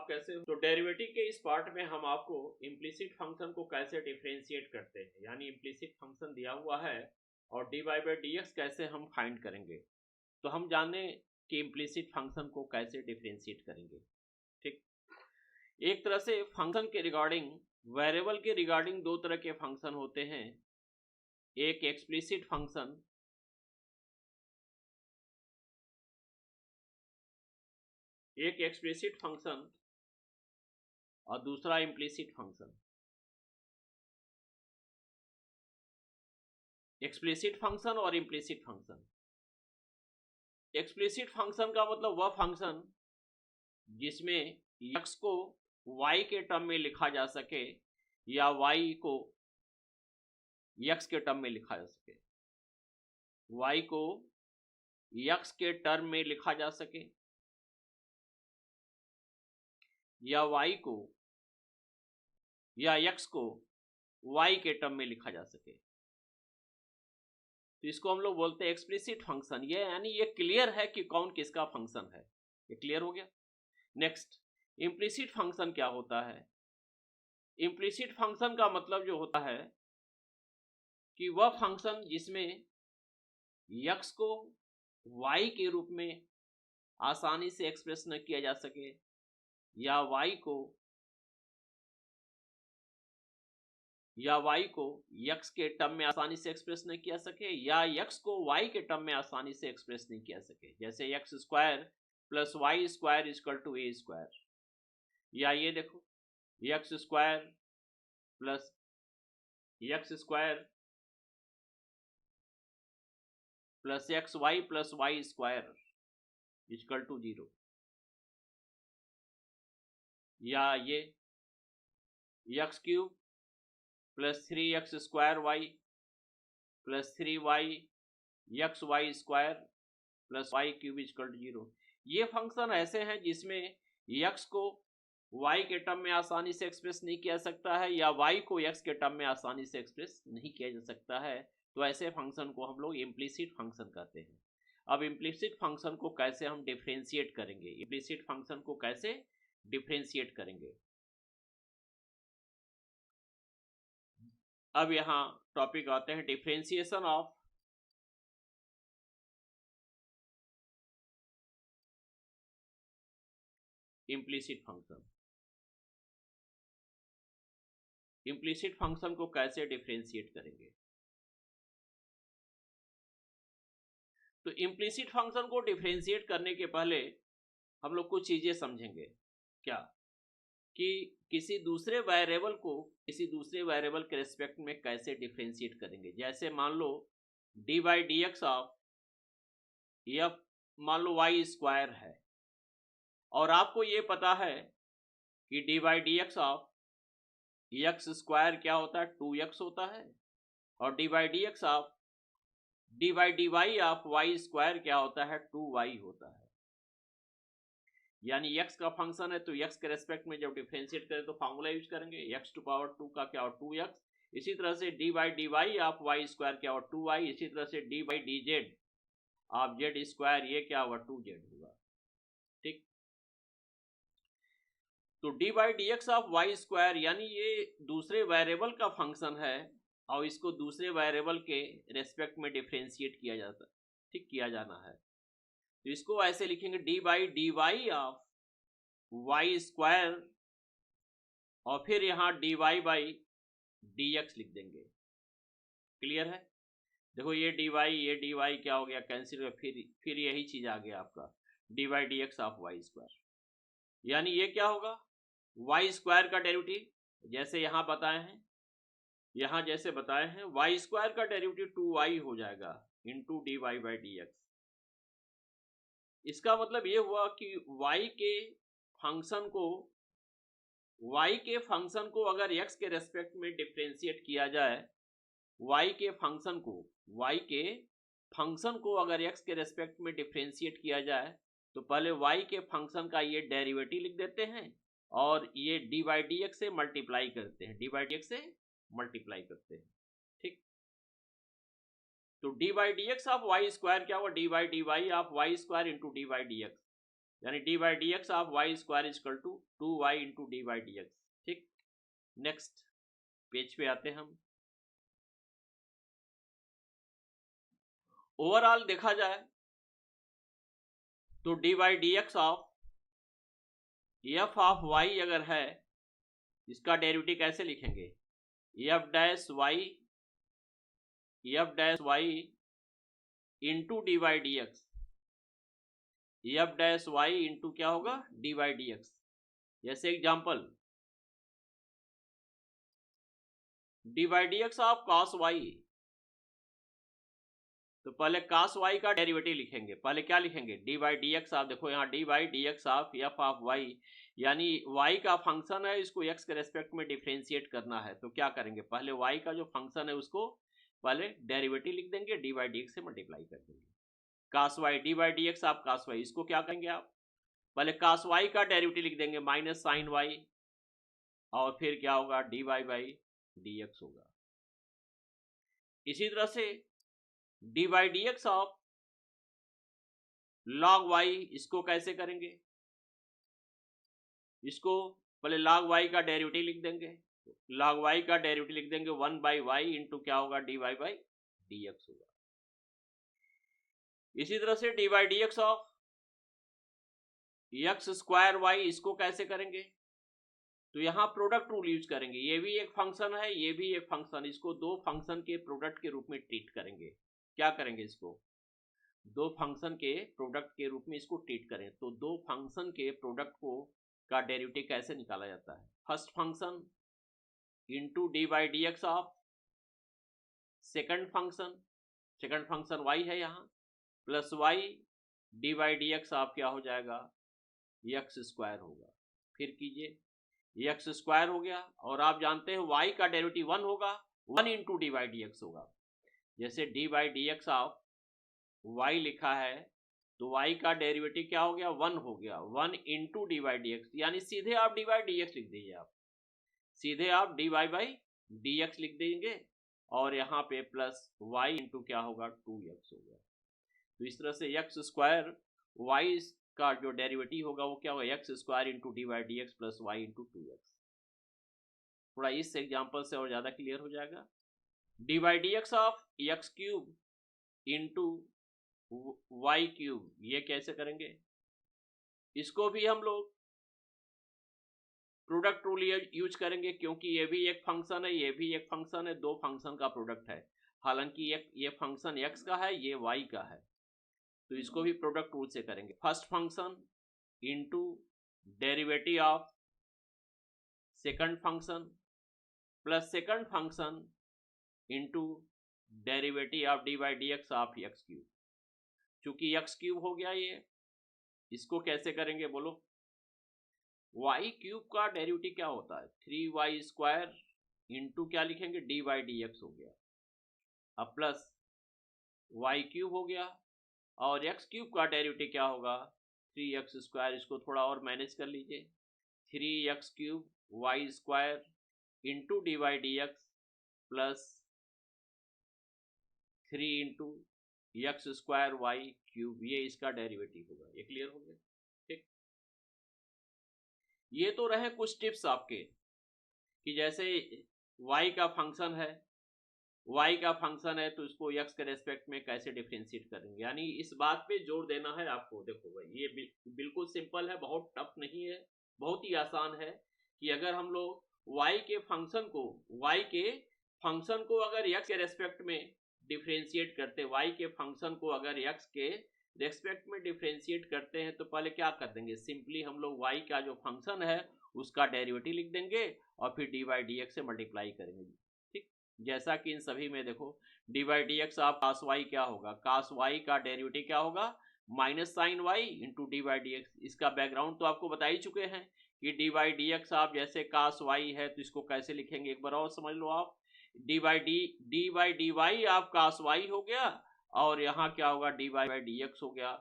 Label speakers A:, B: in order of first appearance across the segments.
A: कैसे हो? तो डेरिवेटिव के इस पार्ट में हम आपको इम्प्लिसिट फंक्शन को कैसे डिफरेंशिएट करते हैं, यानी इम्प्लिसिट फंक्शन दिया हुआ है और d y by d x कैसे हम फाइंड करेंगे। तो हम जाने कि इम्प्लिसिट फंक्शन को कैसे डिफरेंशिएट करेंगे। ठीक, एक तरह से फंक्शन के रिगार्डिंग, वेरिएबल के रिगार्डिंग दो तरह के फंक्शन होते हैं। एक एक्सप्लिसिट फंक्शन, एक एक्सप्लिसिट फंक्शन और दूसरा इम्प्लिसिट फंक्शन। एक्सप्लिसिट फंक्शन और इम्प्लिसिट फंक्शन। एक्सप्लिसिट फंक्शन का मतलब वह फंक्शन जिसमें x को y के टर्म में लिखा जा सके या y को x के टर्म में लिखा जा सके, y को x के टर्म में लिखा जा सके या y को या x को y के टर्म में लिखा जा सके। तो इसको हम लोग बोलते हैं एक्सप्लिसिट फंक्शन। ये यानी ये क्लियर है कि कौन किसका फंक्शन है। ये क्लियर हो गया। नेक्स्ट, इम्प्लिसिट फंक्शन क्या होता है? इम्प्लिसिट फंक्शन का मतलब जो होता है कि वह फंक्शन जिसमें x को y के रूप में आसानी से एक्सप्रेस न किया जा सके या y को x के टर्म में आसानी से एक्सप्रेस नहीं किया सके या x को y के टर्म में आसानी से एक्सप्रेस नहीं किया सके। जैसे x square plus y square equal to a square, या ये देखो x square plus x y plus y square equal to 0, या ये x cube plus 3x square y plus 3y x y square plus y cube equal to 0। ये function ऐसे हैं जिसमें x को y के टर्म में आसानी से एक्सप्रेस नहीं किया सकता है या y को x के टर्म में आसानी से एक्सप्रेस नहीं किया जा सकता है। तो ऐसे फंक्शन को हम लोग इम्प्लिसिट फंक्शन कहते हैं। अब इम्प्लिसिट फंक्शन को कैसे हम डिफरेंशिएट करेंगे, इम्प्लिसिट फंक्शन को कैसे डिफरेंशिएट करेंगे। अब यहां टॉपिक आते हैं differentiation of implicit function. Implicit function को कैसे डिफरेंशिएट करेंगे। तो इम्प्लिसिट फंक्शन को डिफरेंशिएट करने के पहले हम लोग कुछ चीजें समझेंगे। क्या कि किसी दूसरे वेरिएबल के रिस्पेक्ट में कैसे डिफरेंशिएट करेंगे। जैसे मान लो d by d x of f मान लो वाई स्क्वायर है और आपको ये पता है कि d by d x of x square क्या होता है, 2x होता है, और d by d x of d by d y of y square क्या होता है, 2y होता है। यानी x का फंक्शन है तो x के रेस्पेक्ट में जब डिफरेंशिएट करें तो फॉर्मूला यूज करेंगे, x टू पावर 2 का क्या हो 2x। इसी तरह से d by d y of y square क्या हो 2y। इसी तरह से d by d z of z square ये क्या होगा 2z होगा। ठीक, तो d by d x of y square यानी ये दूसरे वेरिएबल का फंक्शन है और इसको दूसरे वेरिएबल के रेस्पेक्ट में डिफरेंशिएट किया जाता, ठीक किया जाना है। तो इसको ऐसे लिखेंगे d by d y of y square और फिर यहां d y by d x लिख देंगे। क्लियर है? देखो ये डी वाई क्या हो गया, कैंसिल हो, फिर यही चीज आ गया आपका d by d x of y square. यानी ये क्या होगा, वाई स्क्वायर का डेरिवेटिव जैसे यहां बताए हैं, यहां जैसे बताए हैं वाई स्क्वायर का डेरिवेटिव 2y हो जाएगा into d y by d x. इसका मतलब ये हुआ कि y के फंक्शन को अगर x के रेस्पेक्ट में डिफरेंशिएट किया जाए, y के फंक्शन को अगर x के रेस्पेक्ट में डिफरेंशिएट किया जाए तो पहले y के फंक्शन का ये डेरिवेटिव लिख देते हैं और ये डी बाई डी एक्स से मल्टीप्लाई करते हैं, ठीक। तो d by d x of y square क्या हुआ, d by d y of y square into d by d x. यानी d by d x of y square equal to 2y into d by d x. ठीक, next page पे आते हैं हम। Overall देखा जाए तो d by d x of f of Y अगर है, इसका डेरिवेटिव कैसे लिखेंगे? F dash y into d by d x, f dash y into क्या होगा? D by d x. जैसे example, d by d x of cos y, तो पहले cos y का डेरिवेटिव लिखेंगे। पहले क्या लिखेंगे? D by d x of, देखो यहाँ d by d x of f of y, यानी y का फंक्शन है, इसको x के रेस्पेक्ट में डिफरेंशिएट करना है। तो क्या करेंगे? पहले y का जो फंक्शन है उसको पहले डेरिवेटिव लिख देंगे, डी बाई डी एक्स से मल्टीप्लाई कर देंगे। cos y D by d x of cos y, इसको क्या करेंगे आप? पहले cos y का डेरिवेटिव लिख देंगे माइनस साइन y, और फिर क्या होगा? D y by d x होगा। इसी तरह से d by d x of log y, इसको कैसे करेंगे? इसको पहले लॉग वाई का डेरिवेटिव लिख देंगे, लॉग वाई का डेरिवेटिव लिख देंगे 1 बाई वाई इंटू क्या होगा? D y by d x होगा। इसी तरह से d by d x of x square y, इसको कैसे करेंगे? तो यहां प्रोडक्ट रूल यूज करेंगे। ये भी एक फंक्शन है, ये भी एक फंक्शन, इसको दो फंक्शन के प्रोडक्ट के रूप में ट्रीट करेंगे। क्या करेंगे? इसको दो फंक्शन के प्रोडक्ट के रूप में इसको ट्रीट करें। तो दो फंक्शन के प्रोडक्ट को का डेरिवेटिव कैसे निकाला जाता है? First function into d by d x of second function y है यहाँ, plus y D by d x of क्या हो जाएगा? एक्स स्क्वायर होगा। फिर कीजिए, एक्स स्क्वायर हो गया, और आप जानते हैं y का डेरिवेटिव 1 होगा, 1 into d by d x होगा। जैसे D by d x of y लिखा है, तो y का डेरिवेटिव क्या हो गया? 1 हो गया, 1 into d by d x, यानी सीधे आप डी बाई डी एक्स लिख दीजिए। आप सीधे आप d y by d x लिख देंगे, और यहाँ पे प्लस y इंटू क्या होगा? 2x हो गया। तो इस तरह से एक्स स्क्वायर y का जो डेरिवेटिव होगा वो क्या होगा? X square into d by d x plus y into 2x। थोड़ा इस एग्जाम्पल से और ज़्यादा क्लियर हो जाएगा। D by d x of x cube into y cube, ये कैसे करेंगे? इसको भी हम लोग प्रोडक्ट रूल यूज करेंगे, क्योंकि ये भी एक फंक्शन है, ये भी एक फंक्शन है, दो फंक्शन का प्रोडक्ट है। हालांकि ये फंक्शन x का है, ये y का है, तो इसको भी प्रोडक्ट रूल से करेंगे। First function into derivative of second function plus second function into derivative of d by d x of x cube. चूंकि एक्स क्यूब हो गया ये, इसको कैसे करेंगे बोलो? वाई क्यूब का डेरिवेटिव क्या होता है? 3y स्क्वायर इंटू क्या लिखेंगे? डी बाई डी एक्स हो गया, अब प्लस वाई क्यूब हो गया, और एक्स क्यूब का डेरिवेटिव क्या होगा? 3x square. इसको थोड़ा और मैनेज कर लीजिए, 3x cube y square into d by d x plus 3 into x square y cube, ये इसका डेरिवेटिव होगा। ये क्लियर हो गया? ठीक, ये तो रहे कुछ टिप्स आपके, कि जैसे y का फंक्शन है, तो इसको x के रेस्पेक्ट में कैसे डिफरेंशिएट करेंगे, यानी इस बात पे जोर देना है आपको। देखो भाई, ये बिल्कुल सिंपल है, बहुत टफ नहीं है, बहुत ही आसान है। कि अगर हम लोग y के फंक्शन को अगर x के रेस्पेक्ट में डिफरेंशिएट करते, y के फंक्शन को अगर x के रेस्पेक्ट में डिफरेंशिएट करते हैं, तो पहले क्या कर देंगे? सिंपली हम लोग y का जो फंक्शन है उसका डेरिवेटिव लिख देंगे, और फिर डी बाई डी एक्स से मल्टीप्लाई करेंगे। ठीक, जैसा कि इन सभी में देखो, D by d x of cos y क्या होगा? cos y का डेरिवेटिव क्या होगा? Minus sine y into d by d x. इसका बैकग्राउंड तो आपको बता ही चुके हैं कि डी बाई डी एक्स आप जैसे cos y है, तो इसको कैसे लिखेंगे एक बार और समझ लो आप। डी बाई डी वाई आप cos y हो गया, और यहाँ क्या होगा? डी बाई डी एक्स हो गया।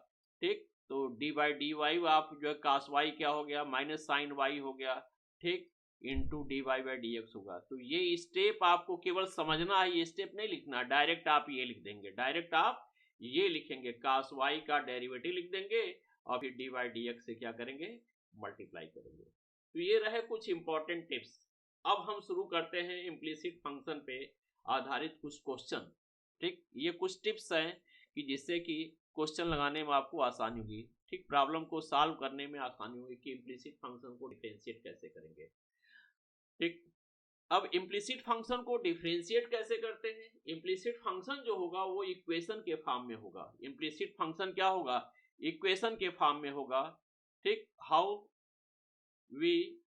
A: ठीक, तो डी बाई डी वाई आप जो है cos y क्या हो गया? माइनस साइन y हो गया। ठीक, into d y by d x होगा। तो ये स्टेप आपको केवल समझना है, ये स्टेप नहीं लिखना, डायरेक्ट आप ये लिख देंगे, डायरेक्ट आप ये लिखेंगे, cos y का डेरिवेटिव लिख देंगे, और फिर डी बाई डी एक्स से क्या करेंगे, मल्टीप्लाई करेंगे। तो ये रहे कुछ इंपॉर्टेंट टिप्स। अब हम शुरू करते हैं इम्प्लिसिट फंक्शन पे आधारित कुछ क्वेश्चन। ठीक, ये कुछ टिप्स हैं कि जिससे कि क्वेश्चन लगाने में आपको आसानी होगी, ठीक, प्रॉब्लम को सॉल्व करने में आसानी होगी कि इम्प्लिसिट फंक्शन को डिफरेंशिएट कैसे करेंगे। ठीक, अब इम्प्लिसिट फंक्शन को डिफरेंशिएट कैसे करते हैं। इम्प्लिसिट फंक्शन जो होगा वो इक्वेशन के फॉर्म में होगा। इम्प्लिसिट फंक्शन क्या होगा, इक्वेशन के फॉर्म में होगा। ठीक, how we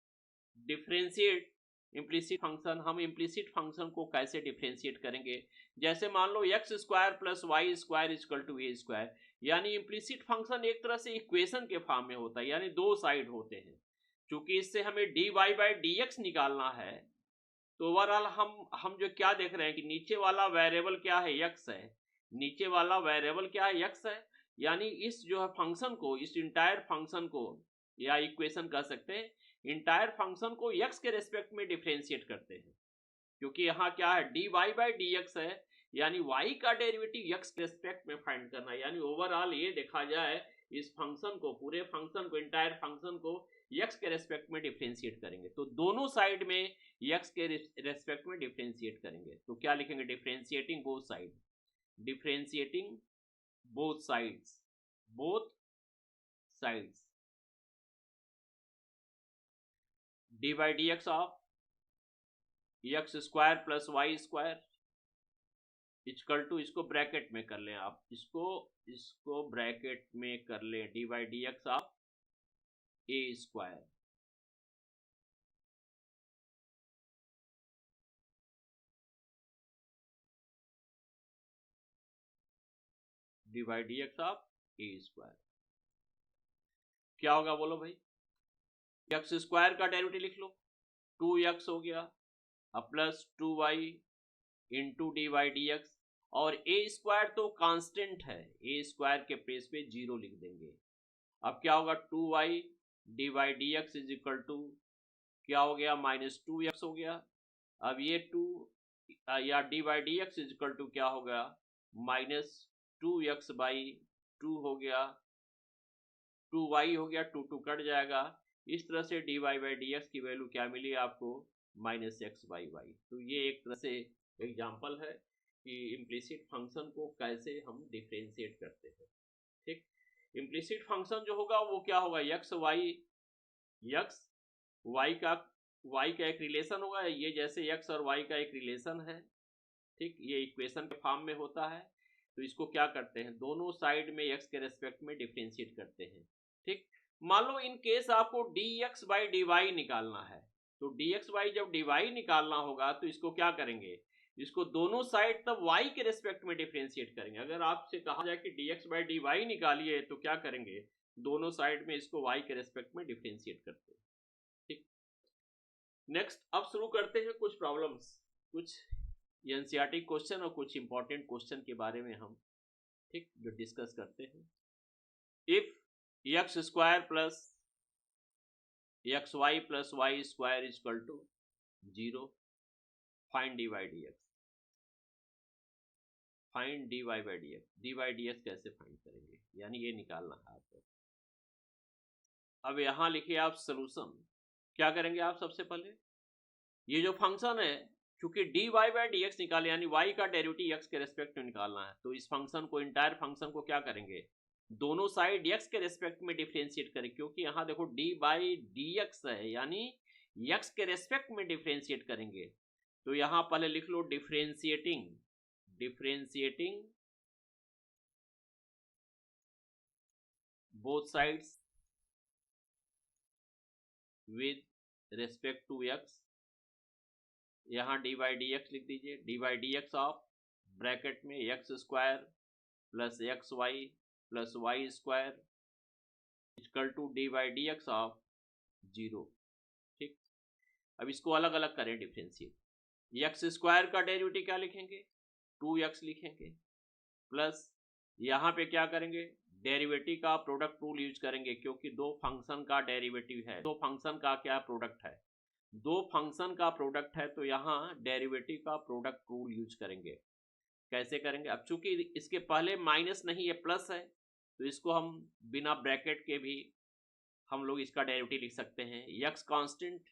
A: differentiate implicit function, हम इम्प्लिसिट फंक्शन को कैसे डिफरेंशिएट करेंगे। जैसे मान लो x square plus y square equal to a square, यानी इम्प्लिसिट फंक्शन एक तरह से इक्वेशन के फॉर्म में होता है, यानी दो साइड होते हैं। क्योंकि इससे हमें d y by d x निकालना है, तो ओवरऑल हम जो क्या देख रहे हैं कि नीचे वाला वेरिएबल क्या है, एक्स है। नीचे वाला वेरिएबल क्या है, एक्स है। यानी इस जो है फंक्शन को, इस इंटायर फंक्शन को या इक्वेशन कह सकते हैं, इंटायर फंक्शन को एक्स के रेस्पेक्ट में डिफरेंशिएट करते हैं। क्योंकि यहाँ क्या है, d y by d x है, यानी वाई का डेरिवेटिव एक्स के रेस्पेक्ट में फाइंड करना है। यानी ओवरऑल ये देखा जाए इस फंक्शन को, पूरे फंक्शन को, इंटायर फंक्शन को एक्स के रेस्पेक्ट में डिफरेंशिएट करेंगे। तो दोनों साइड में एक्स के रेस्पेक्ट में डिफरेंशिएट करेंगे। तो क्या लिखेंगे, differentiating both side, differentiating both sides, both sides d by d x of x square plus y square equal to, इसको ब्रैकेट में कर लें आप, इसको ब्रैकेट में कर लें, d by d x of a square d by d x of a square. क्या होगा बोलो भाई, एक्स स्क्वायर का डेरिवेटिव लिख लो, 2x हो गया, अब plus 2y into d by d x, और ए स्क्वायर तो कांस्टेंट है, ए स्क्वायर के प्लेस पे 0 लिख देंगे। अब क्या होगा, 2y d by d x is equal to क्या हो गया, -2x हो गया। अब ये 2 या d by d x is equal to क्या हो गया, -2x बाई 2 हो गया, 2y हो गया, 2 कट जाएगा। इस तरह से d y by d x की वैल्यू क्या मिली आपको, -x/y। तो ये एक तरह से एग्जाम्पल है कि इम्प्लिसिट फंक्शन को कैसे हम डिफरेंशिएट करते हैं। ठीक, इम्प्लिसिट फंक्शन जो होगा वो क्या होगा, एक्स वाई का एक रिलेशन होगा, ये जैसे एक्स और वाई का एक रिलेशन है। ठीक, ये इक्वेशन के फॉर्म में होता है। तो इसको क्या करते हैं, दोनों साइड में एक्स के रेस्पेक्ट में डिफरेंशिएट करते हैं। ठीक, मान लो इन केस आपको dx बाई डी वाई निकालना है, तो dx बाई जब dy निकालना होगा तो इसको क्या करेंगे, इसको दोनों साइड तब y के रेस्पेक्ट में डिफरेंशिएट करेंगे। अगर आपसे कहा जाए कि dx बाई डी वाई निकालिए तो क्या करेंगे, दोनों साइड में इसको y के रेस्पेक्ट में डिफरेंशिएट करते हैं। ठीक, नेक्स्ट अब शुरू करते हैं कुछ प्रॉब्लम्स, कुछ एनसीईआरटी क्वेश्चन और कुछ इंपॉर्टेंट क्वेश्चन के बारे में हम, ठीक, जो डिस्कस करते हैं। If x square plus x y plus y square equal to 0, find d y d x, find d y by d x. D y d x कैसे फाइंड करेंगे, यानी ये निकालना है आपको। अब यहां लिखिए आप सोल्यूशन। क्या करेंगे आप, सबसे पहले ये जो फंक्शन है, क्योंकि d y by d x निकाले यानी वाई का डेरिवेटिव एक्स के रेस्पेक्ट में निकालना है, तो इस फंक्शन को, इंटायर फंक्शन को क्या करेंगे, दोनों साइड x के रेस्पेक्ट में डिफरेंशिएट करें। क्योंकि यहां देखो d बाई डी एक्स है, यानी x के रेस्पेक्ट में डिफरेंशिएट करेंगे। तो यहां पहले लिख लो differentiating both sides with respect to x। यहां डी बाई डी एक्स लिख दीजिए, d by d x of bracket में x square plus x y plus y square equal to d by d x of 0। ठीक, अब इसको अलग अलग करें डिफरेंशिएट। एक्स स्क्वायर का डेरिवेटिव क्या लिखेंगे, 2x लिखेंगे, प्लस यहाँ पे क्या करेंगे, डेरिवेटिव का प्रोडक्ट रूल यूज करेंगे। क्योंकि दो फंक्शन का डेरिवेटिव है, दो फंक्शन का क्या प्रोडक्ट है, दो फंक्शन का प्रोडक्ट है, तो यहाँ डेरिवेटिव का प्रोडक्ट रूल यूज करेंगे। कैसे करेंगे, अब चूंकि इसके पहले माइनस नहीं है प्लस है, तो इसको हम बिना ब्रैकेट के भी हम लोग इसका डेरिवेटिव लिख सकते हैं। x कांस्टेंट,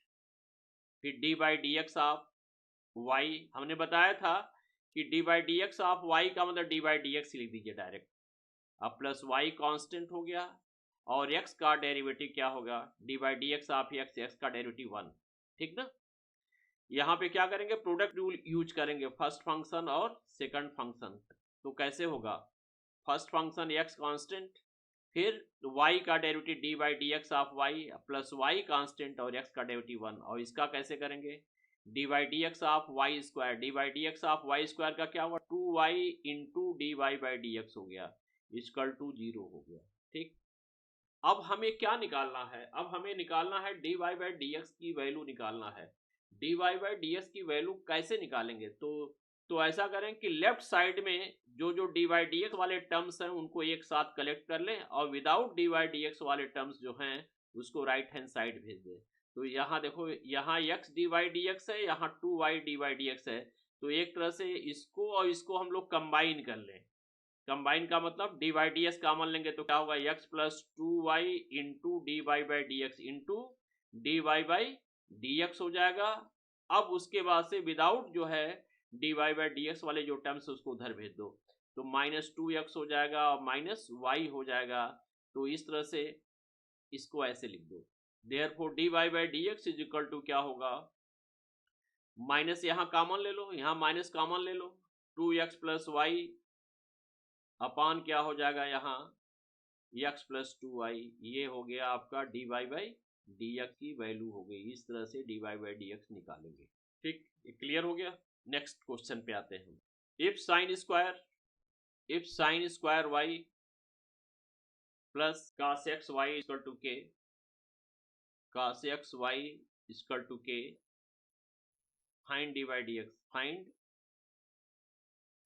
A: फिर d by d x of y, हमने बताया था कि d by d x of y का मतलब डी बाई डी एक्स लिख दीजिए डायरेक्ट। अब प्लस वाई कांस्टेंट हो गया और x का डेरिवेटिव क्या होगा, d by d x of x, x का डेरिवेटिव 1, ठीक ना। यहाँ पे क्या करेंगे, प्रोडक्ट रूल यूज करेंगे, फर्स्ट फंक्शन और सेकंड फंक्शन। तो कैसे होगा, फर्स्ट फंक्शन x कांस्टेंट, फिर y का derivative d by d x of y plus y constant और x का डेरिवेटिव 1। और इसका कैसे करेंगे, d by d x of y square, d by d x of y square का क्या हुआ, 2y into d y by d x हो गया, इक्वल टू 0 हो गया, ठीक। अब हमें क्या निकालना है, अब हमें निकालना है d y by d x की वैल्यू निकालना है। D y by d x की वैल्यू कैसे निकालेंगे, तो ऐसा करें कि लेफ्ट साइड में जो डी वाई डी एक्स वाले टर्म्स हैं उनको एक साथ कलेक्ट कर लें और without d y d x वाले टर्म्स जो हैं उसको राइट हैंड साइड भेज दें। तो यहाँ देखो, यहाँ x d y d x है, यहाँ 2y D y d x है, तो एक तरह से इसको और इसको हम लोग कंबाइन कर लें। कंबाइन का मतलब d y d x common लेंगे तो क्या होगा, x plus 2y into d y by d x into d y by d x हो जाएगा। अब उसके बाद से विदाउट जो है d y by d x वाले जो टर्म्स उसको उधर भेज दो, तो माइनस 2x हो जाएगा और माइनस y हो जाएगा। तो इस तरह से इसको ऐसे लिख दो, therefore d y by d x is equal to क्या होगा, माइनस यहाँ कॉमन ले लो, यहाँ माइनस कॉमन ले लो, 2x प्लस वाई अपान क्या हो जाएगा, यहाँ x प्लस 2y, ये हो गया आपका d y by d x की वैल्यू हो गई। इस तरह से d y by d x निकालेंगे, ठीक, ये क्लियर हो गया। नेक्स्ट क्वेश्चन पे आते हैं। If sine square y plus cos x y equal to k, cos x y equal to k, find d by d x, find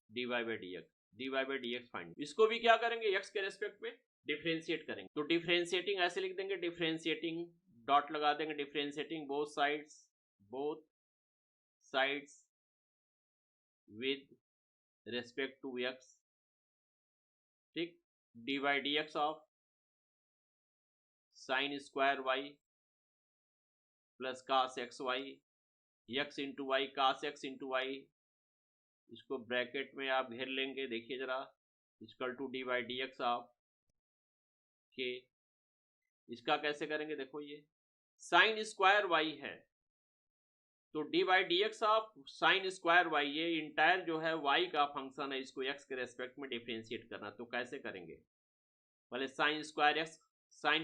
A: d y by d x, d y by d x find. इसको भी क्या करेंगे, x के respect में differentiate करेंगे। तो differentiating ऐसे लिख देंगे, डिफरेंशिएटिंग डॉट लगा देंगे, differentiating both sides with respect to x, ठीक। D by d x of sine square y plus cos x y, x into y, cos x into y, इसको ब्रैकेट में आप घेर लेंगे, देखिए जरा, equal to d by d x of k. इसका कैसे करेंगे, देखो ये साइन स्क्वायर वाई है तो d by d x of sine square y, ये इंटायर जो है वाई का फंक्शन है, इसको x के रेस्पेक्ट में डिफरेंशिएट करना। तो कैसे करेंगे, पहले साइन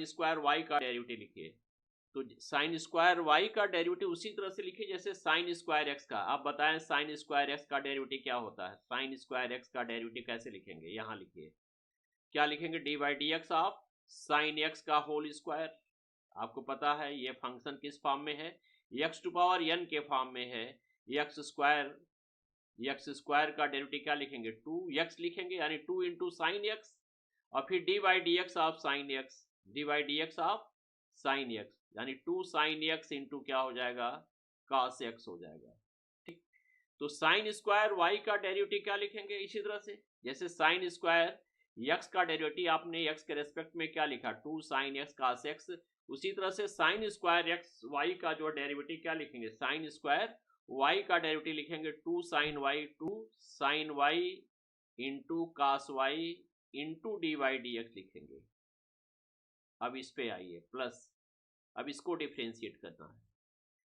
A: स्क्वायर वाई का डेरिवेटिव लिखिए। तो साइन स्क्वायर वाई का डेरिवेटिव उसी तरह से लिखिए जैसे साइन स्क्वायर एक्स का। आप बताएं साइन स्क्वायर एक्स का डेरिवेटिव क्या होता है, साइन स्क्वायर एक्स का डेरिवेटिव कैसे लिखेंगे, यहाँ लिखिए, क्या लिखेंगे, d by d x of sine x का होल स्क्वायर। आपको पता है ये फंक्शन किस फॉर्म में है, एक्स टू पावर n के फॉर्म में है। एक्स स्क्वायर का डेरिवेटिव क्या लिखेंगे, 2x लिखेंगे, यानी 2 इंटू साइन एक्स, और फिर d by d x of sine x, D by d x of sine x, यानी 2 साइन एक्स इंटू क्या हो जाएगा, cos एक्स हो जाएगा, ठीक। तो साइन स्क्वायर वाई का डेरिवेटिव क्या लिखेंगे, इसी तरह से जैसे साइन स्क्वायर एक्स का डेरिवेटिव आपने एक्स के रेस्पेक्ट में क्या लिखा, 2 साइन एक्स cos एक्स, उसी तरह से साइन स्क्वायर एक्स वाई का जो डेरिवेटिव क्या लिखेंगे, साइन स्क्वायर वाई का डेरिवेटिव लिखेंगे 2 sine y into cos y into d y d x लिखेंगे। अब इस पे आइए प्लस, अब इसको डिफरेंशिएट करना है,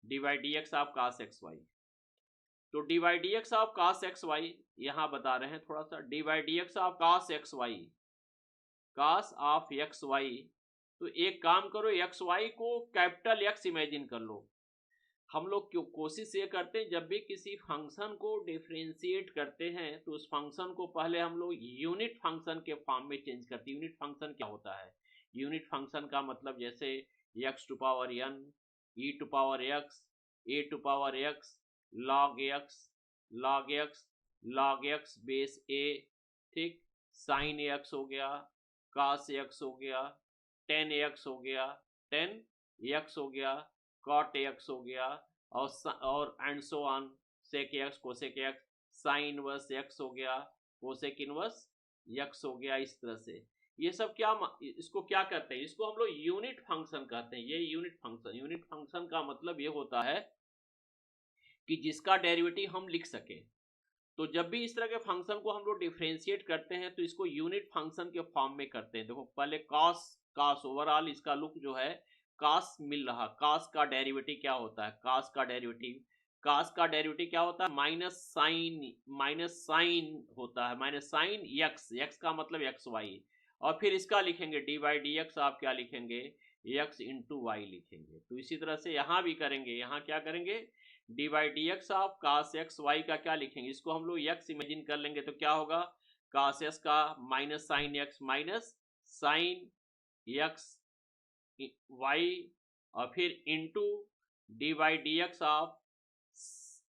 A: d y d x of cos x y. तो d y d x of cos x y यहाँ बता रहे हैं थोड़ा सा, d y d x of cos x y, cos of x y. तो एक काम करो, एक्स वाई को कैपिटल एक्स इमेजिन कर लो। हम लोग क्यों कोशिश ये करते हैं, जब भी किसी फंक्शन को डिफरेंशिएट करते हैं तो उस फंक्शन को पहले हम लोग यूनिट फंक्शन के फॉर्म में चेंज करते हैं। यूनिट फंक्शन क्या होता है, यूनिट फंक्शन का मतलब जैसे x to power n, e to power x, a to power x, log x base a, ठीक, साइन एक्स हो गया, cos एक्स हो गया, टेन एक्स हो गया, टेन एक्स हो गया, कॉट एक्स हो गया, और and so on, sec x, cosec x, sine inverse x हो गया, कोसेक इनवर्स एक्स हो गया। इस तरह से ये सब क्या, इसको क्या कहते हैं, इसको हम लोग यूनिट फंक्शन कहते हैं। ये यूनिट फंक्शन का मतलब ये होता है कि जिसका डेरिवेटिव हम लिख सके। तो जब भी इस तरह के फंक्शन को हम लोग डिफरेंशिएट करते हैं तो इसको यूनिट फंक्शन के फॉर्म में करते हैं। देखो पहले कॉस ओवरऑल इसका लुक जो है कॉस मिल रहा, कॉस का डेरिवेटिव क्या होता है, कॉस का डेरिवेटिव क्या होता है, माइनस साइन होता है, माइनस साइन एक्स का मतलब एक्स वाई, और फिर इसका लिखेंगे डी बाई डी एक्स, आप क्या लिखेंगे, एक्स इंटू वाई लिखेंगे। तो इसी तरह से यहां भी करेंगे, यहां क्या करेंगे, d by d x of cos x y का क्या लिखेंगे, इसको हम लोग एक्स इमेजिन कर लेंगे तो क्या होगा, कास एक्स का माइनस साइन एक्स वाई, और फिर into d by d x of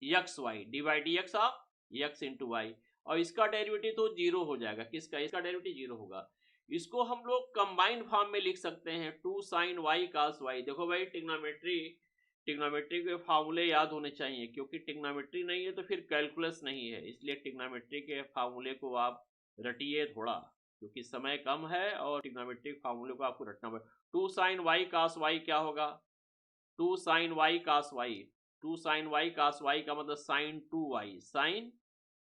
A: x y, d by d x of x into y, और इसका डेरिवेटिव तो जीरो हो जाएगा, किसका, इसका डेरिवेटिव जीरो होगा। इसको हम लोग कंबाइंड फॉर्म में लिख सकते हैं, two sine y cos y. देखो भाई टिग्नोमेट्री के फार्मूले याद होने चाहिए, क्योंकि टिग्नोमेट्री नहीं है तो फिर कैलकुलस नहीं है, इसलिए टिग्नोमेट्री के फार्मूले को आप रटिए थोड़ा, क्योंकि समय कम है और टिग्नोमेट्रिक फार्मूले को आपको रटना पड़ेगा। Two sine y cos y क्या होगा, two sine y cos y, two sine y cos y का मतलब sine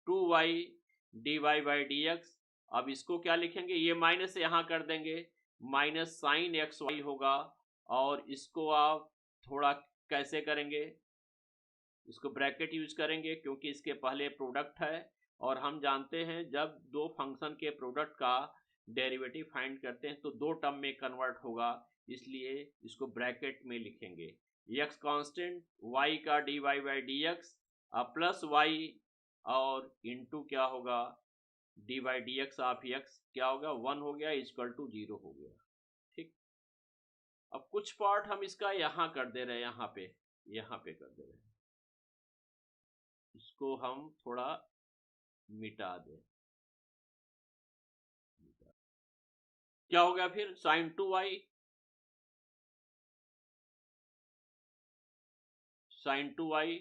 A: two y d y by d x. अब इसको क्या लिखेंगे, ये माइनस यहां कर देंगे, माइनस साइन एक्स वाई होगा, और इसको आप थोड़ा कैसे करेंगे, इसको ब्रैकेट यूज करेंगे क्योंकि इसके पहले प्रोडक्ट है, और हम जानते हैं जब दो फंक्शन के प्रोडक्ट का डेरिवेटिव फाइंड करते हैं तो दो टर्म में कन्वर्ट होगा, इसलिए इसको ब्रैकेट में लिखेंगे। एक्स कांस्टेंट, वाई का d y by d x plus y, और इंटू क्या होगा, d by d x of x क्या होगा, 1 हो गया, इक्वल टू 0 हो गया। ठीक, अब कुछ पार्ट हम इसका यहां कर दे रहे हैं, यहां पे कर दे रहे हैं, इसको हम थोड़ा मिटा दें। क्या हो गया फिर, sine two y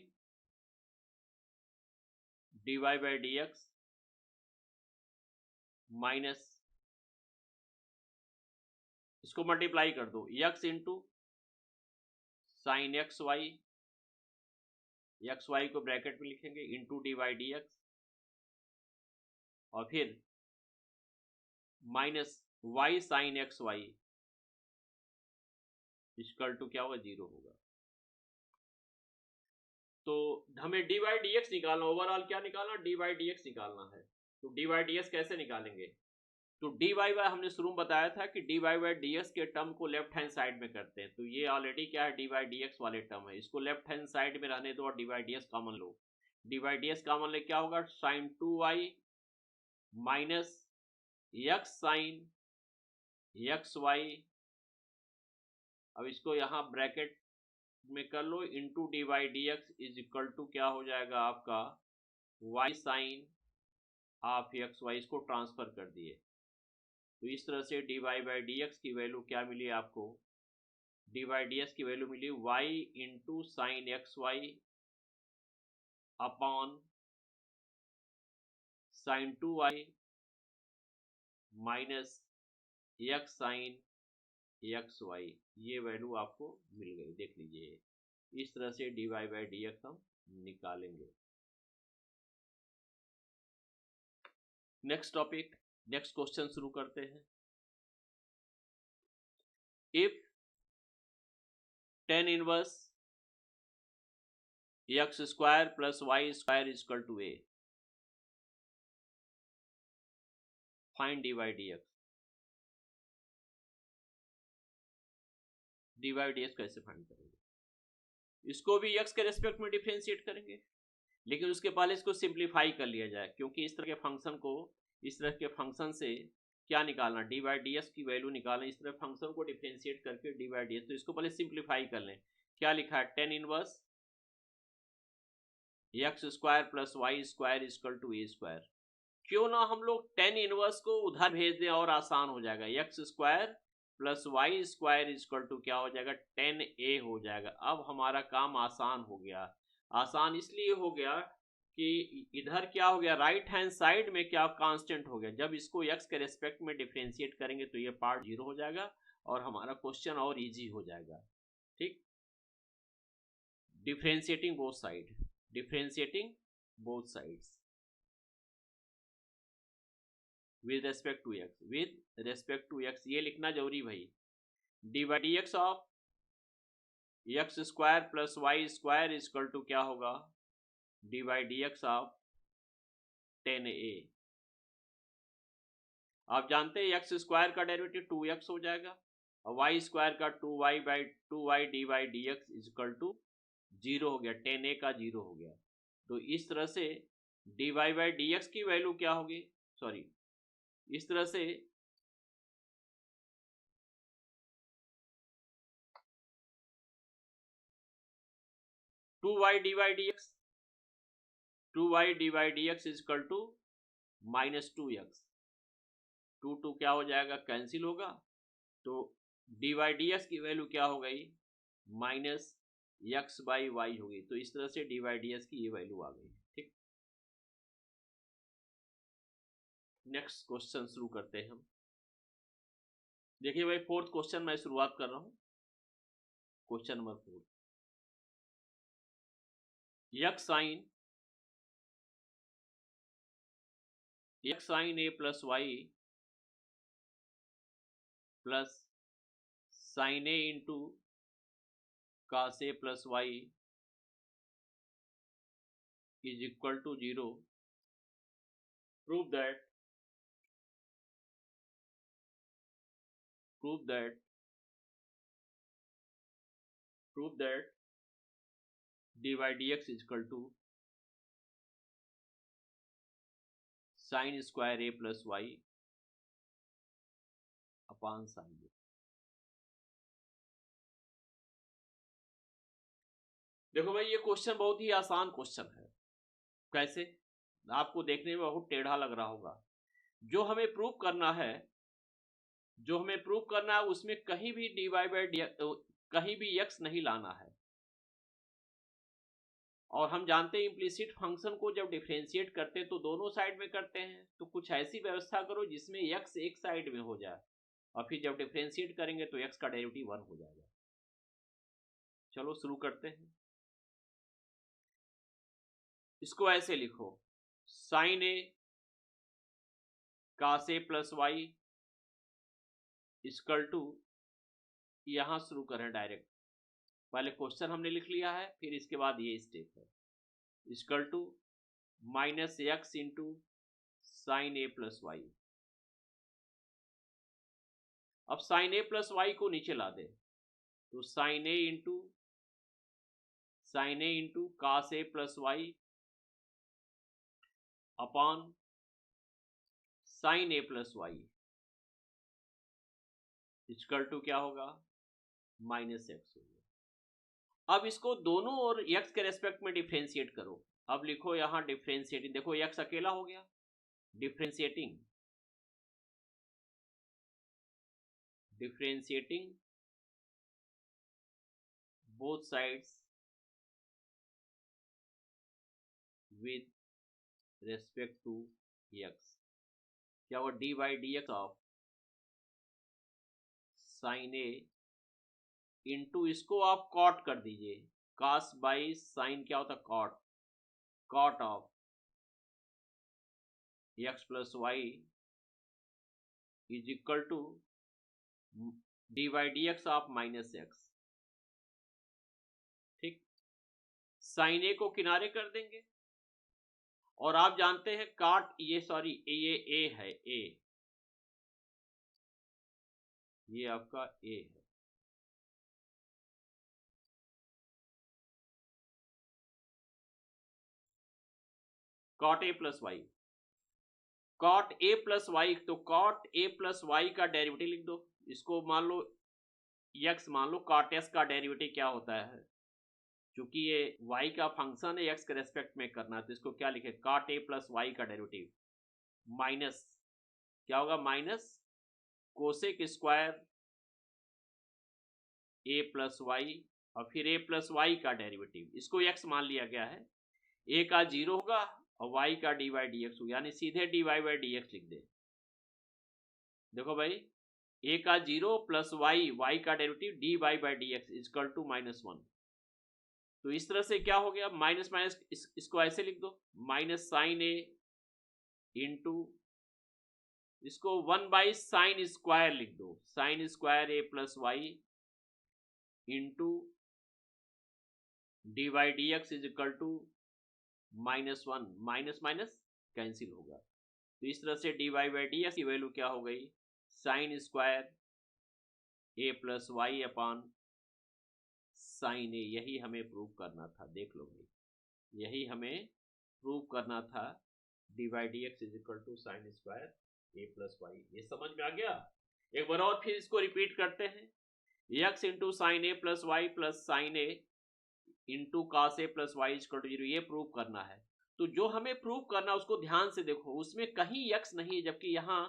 A: d y by d x minus, इसको मल्टीप्लाई कर दो, x into sine x y को ब्रैकेट में लिखेंगे, into d y d x, और फिर minus y sine x y equal to क्या होगा, 0 होगा। तो हमें डी वाई डी एक्स निकालना, ओवरऑल क्या निकालना, डी वाई डी एक्स निकालना है। तो डी वाई डी एक्स कैसे निकालेंगे, तो डी वाई बाय हमने शुरू में बताया था कि d y by d x के टर्म को लेफ्ट हैंड साइड में करते हैं, तो ये ऑलरेडी क्या है, डी वाई डी एक्स वाले टर्म है, इसको लेफ्ट हैंड साइड में रहने दो और d y d x common लो। D y d x common ले क्या होगा, sine two y minus x sine x y, अब इसको यहां ब्रैकेट में कर लो, into d y d x is equal to क्या हो जाएगा आपका, y sine of x y, इसको ट्रांसफर कर दिए। तो इस तरह से d y by d x की वैल्यू क्या मिली आपको, डी वाई डी एक्स की वैल्यू मिली y into sine x y upon sine two y minus x sine x y, ये वैल्यू आपको मिल गई, देख लीजिए। इस तरह से d y by d x हम निकालेंगे। नेक्स्ट टॉपिक, नेक्स्ट क्वेश्चन शुरू करते हैं। If tan inverse x square plus y square equal to a, find d y d x. D y d x कैसे फाइंड करेंगे, इसको भी एक्स के रेस्पेक्ट में डिफरेंशिएट करेंगे, लेकिन उसके पहले इसको सिंप्लीफाई कर लिया जाए, क्योंकि इस तरह के फंक्शन को, इस तरह के फंक्शन से क्या निकालना, डी वाई डी एक्स की वैल्यू निकालना, इस तरह फंक्शन को डिफरेंशिएट करके डी वाई डी एक्स। तो इसको पहले सिंप्लीफाई कर लें, क्या लिखा है, tan inverse x square plus y square equal to a square. क्यों ना हम लोग tan इनवर्स को उधर भेज दें और आसान हो जाएगा, x square plus y square equal to क्या हो जाएगा, tan a हो जाएगा। अब हमारा काम आसान हो गया। आसान इसलिए हो गया कि इधर क्या हो गया, राइट हैंड साइड में क्या कांस्टेंट हो गया। जब इसको x के रेस्पेक्ट में डिफरेंशिएट करेंगे तो ये पार्ट 0 हो जाएगा और हमारा क्वेश्चन और इजी हो जाएगा। ठीक, differentiating both side, differentiating both sides with respect to x, with respect to x ये लिखना जरूरी भाई। dy dx of x square plus y square equal to क्या होगा, dy dx ऑफ 10a। आप जानते हैं x स्क्वायर का डेरिवेटिव 2x हो जाएगा और y स्क्वायर का 2y dy dx equal to 0 हो गया, 10a का 0 हो गया। तो इस तरह से dy बाई dx की वैल्यू क्या होगी, सॉरी इस तरह से two y dy dx equal to -2x, 2 क्या हो जाएगा, कैंसिल होगा। तो dy dx की वैल्यू क्या हो गई, -x बाई वाई होगी। तो इस तरह से dy dx की ये वैल्यू आ गई। ठीक, नेक्स्ट क्वेश्चन शुरू करते हैं हम। देखिए भाई, फोर्थ क्वेश्चन मैं शुरुआत कर रहा हूं। Question number 4, x sine a plus y plus sine a into cos a plus y is equal to 0। Prove that dy dx is equal to sine square a plus y upon sine a। देखो भाई, ये question बहुत ही आसान question है। कैसे, आपको देखने में बहुत टेढ़ा लग रहा होगा। जो हमें प्रूव करना है उसमें कहीं भी dy बाई कहीं भी x नहीं लाना है। और हम जानते हैं इम्प्लिसिट फंक्शन को जब डिफरेंशिएट करते हैं तो दोनों साइड में करते हैं। तो कुछ ऐसी व्यवस्था करो जिसमें x एक साइड में हो जाए और फिर जब डिफरेंशिएट करेंगे तो x का डेरिवेटिव 1 हो जाएगा। चलो शुरू करते हैं। इसको ऐसे लिखो, sine a cos a plus y equal to, यहां शुरू करें डायरेक्ट। पहले क्वेश्चन हमने लिख लिया है, फिर इसके बाद ये स्टेप है, equal to -x into sine a plus y. अब साइन a प्लस वाई को नीचे ला दे तो sine a into cos a plus y upon sine a plus y equal to क्या होगा, -x होगा। अब इसको दोनों और x के रेस्पेक्ट में डिफरेंशिएट करो। अब लिखो यहां डिफरेंशिएटिंग, देखो x अकेला हो गया, differentiating both sides with respect to x। क्या वो dy by dx of sine a into, इसको आप कॉट कर दीजिए, cos बाई साइन क्या होता है, cot of x plus y is equal to dy by dx of -x। ठीक, साइन a को किनारे कर देंगे और आप जानते हैं काट, ये a है, ये आपका a है। कॉट a प्लस वाई, तो कॉट a प्लस वाई का डेरिवेटिव लिख दो। इसको मान लो x, मान लो कॉट s का डेरिवेटिव क्या होता है, क्योंकि ये y का फंक्शन है, x के रेस्पेक्ट में करना है, तो इसको क्या लिखे, कॉट a प्लस वाई का डेरिवेटिव माइनस क्या होगा, minus cosec square a plus y और फिर a प्लस वाई का डेरिवेटिव, इसको x मान लिया गया है। ए का 0 होगा और वाई का डी बाई डी एक्स होगा, यानी सीधे d y by d x लिख दे। देखो भाई, ए का 0 प्लस वाई का derivative d y by d x is equal to -1। तो इस तरह से क्या हो गया, माइनस माइनस इसको ऐसे लिख दो, माइनस साइन ए इंटू इसको 1 बाई साइन स्क्वायर लिख दो, sine square a plus y into d y d x is equal to -1, minus minus cancel होगा। तो इस तरह से d y by d x की वैल्यू क्या हो गई, sine square a plus y upon sine a. यही हमें प्रूव करना था, देख लो भाई, यही हमें प्रूव करना था, d y d x is equal to sine square a plus y. ये समझ में आ गया। एक बार और फिर इसको रिपीट करते हैं, x into sine a plus y plus sine a into cos a plus y is equal to 0, ये प्रूव करना है। तो जो हमें प्रूव करना है उसको ध्यान से देखो, उसमें कहीं एक्स नहीं है, जबकि यहाँ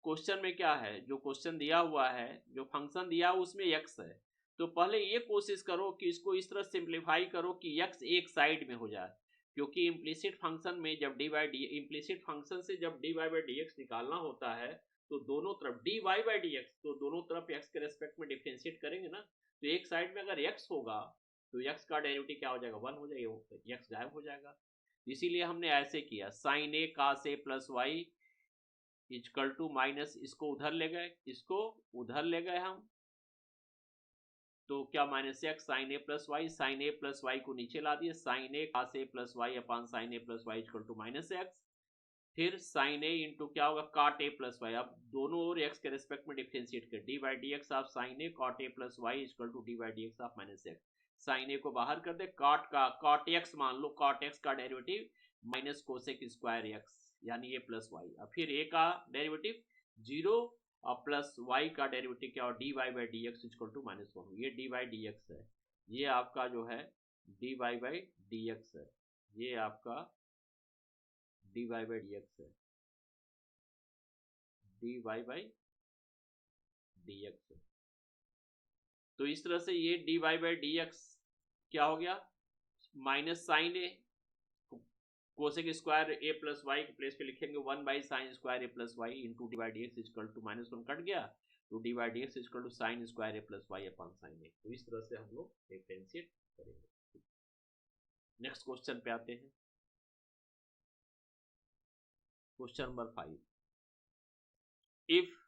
A: क्वेश्चन में क्या है, जो क्वेश्चन दिया हुआ है, जो फंक्शन दिया हुआ उसमें एक्स है। तो पहले ये कोशिश करो कि इसको इस तरह सिंप्लीफाई करो कि एक्स एक साइड में हो जाए, क्योंकि इम्प्लिसिट फंक्शन में जब d by d, implicit function से जब d y by d x निकालना होता है तो दोनों तरफ d y by d x, तो दोनों तरफ एक्स के रेस्पेक्ट में डिफरेंशिएट करेंगे ना। तो एक साइड में अगर एक्स होगा तो एक्स का डेरिवेटिव क्या हो जाएगा, 1 हो जाएगा, एक्स गायब हो जाएगा। इसीलिए हमने ऐसे किया, sine a cos a plus y is equal to minus, इसको उधर ले गए, इसको उधर ले गए हम, तो क्या minus x sine a plus y, sine a plus y को नीचे ला दिए, sine a cos a plus y upon sine a plus y is equal to minus x, फिर साइन ए इंटू क्या होगा काट ए प्लस वाई। अब दोनों ओर एक्स के रेस्पेक्ट में डिफरेंशिएट कर, d by d x of sine a cot a plus y is equal to d by d x of minus x. Sine ए को बाहर कर दे, कॉट एक्स मान लो, कॉट एक्स का derivative minus cosec square x, यानी ए plus y. अब फिर ए का derivative 0 और प्लस वाई का डेरिवेटिव क्या हो, d y by d x is equal to -1। ये डी बाई डी एक्स है, ये आपका जो है d y by d x है, ये आपका d y by d x है, d y by d x है। तो इस तरह से ये d y by d x क्या हो गया, minus sine a cosec square a plus y के प्लेस पे लिखेंगे 1 by sine square a plus y into d by d x is equal to -1 cut गया, तो d by d x is equal to sine square a plus y upon sine a. तो इस तरह से हम लोग डिफरेंशिएट करेंगे। नेक्स्ट क्वेश्चन पे आते हैं, question number 5, if